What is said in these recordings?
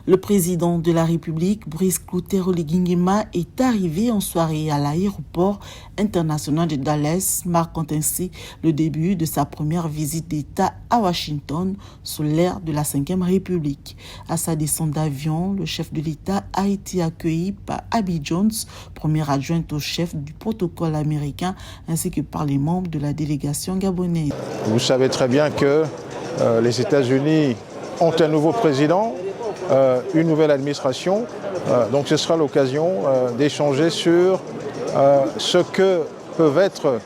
Le président de la République, Brice Clotaire Oligui-Nguema, est arrivé en soirée à l'aéroport international de Dallas, marquant ainsi le début de sa première visite d'État à Washington sous l'ère de la Ve République. À sa descente d'avion, le chef de l'État a été accueilli par Abby Jones, première adjointe au chef du protocole américain, ainsi que par les membres de la délégation gabonaise. Vous savez très bien que les États-Unis ont un nouveau président, une nouvelle administration, donc ce sera l'occasion d'échanger sur ce que peuvent être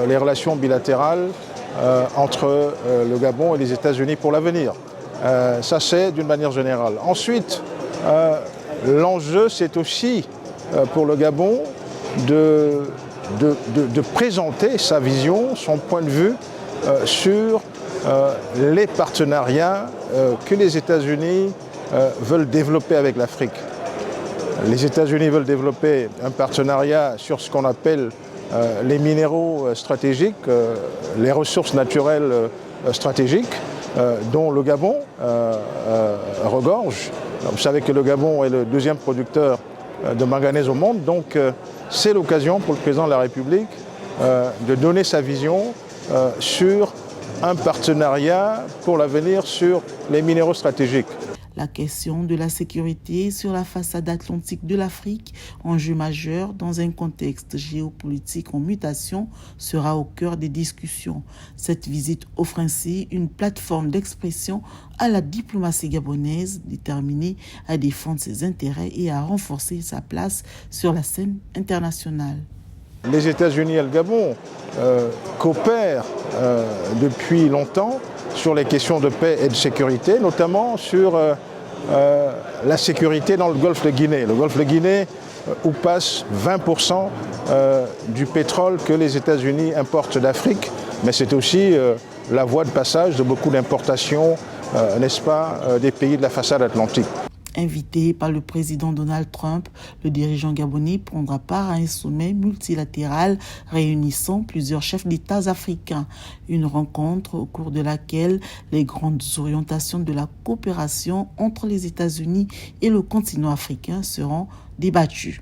les relations bilatérales entre le Gabon et les États-Unis pour l'avenir. Ça, c'est d'une manière générale. Ensuite, l'enjeu, c'est aussi pour le Gabon de présenter sa vision, son point de vue sur les partenariats que les États-Unis veulent développer avec l'Afrique. Les États-Unis veulent développer un partenariat sur ce qu'on appelle les minéraux stratégiques, les ressources naturelles stratégiques, dont le Gabon regorge. Vous savez que le Gabon est le deuxième producteur de manganèse au monde, donc c'est l'occasion pour le président de la République de donner sa vision sur un partenariat pour l'avenir sur les minéraux stratégiques. La question de la sécurité sur la façade atlantique de l'Afrique, enjeu majeur dans un contexte géopolitique en mutation, sera au cœur des discussions. Cette visite offre ainsi une plateforme d'expression à la diplomatie gabonaise déterminée à défendre ses intérêts et à renforcer sa place sur la scène internationale. Les États-Unis et le Gabon coopèrent depuis longtemps sur les questions de paix et de sécurité, notamment sur la sécurité dans le golfe de Guinée. Le golfe de Guinée où passe 20% du pétrole que les États-Unis importent d'Afrique, mais c'est aussi la voie de passage de beaucoup d'importations, n'est-ce pas, des pays de la façade atlantique. Invité par le président Donald Trump, le dirigeant gabonais prendra part à un sommet multilatéral réunissant plusieurs chefs d'État africains. Une rencontre au cours de laquelle les grandes orientations de la coopération entre les États-Unis et le continent africain seront débattues.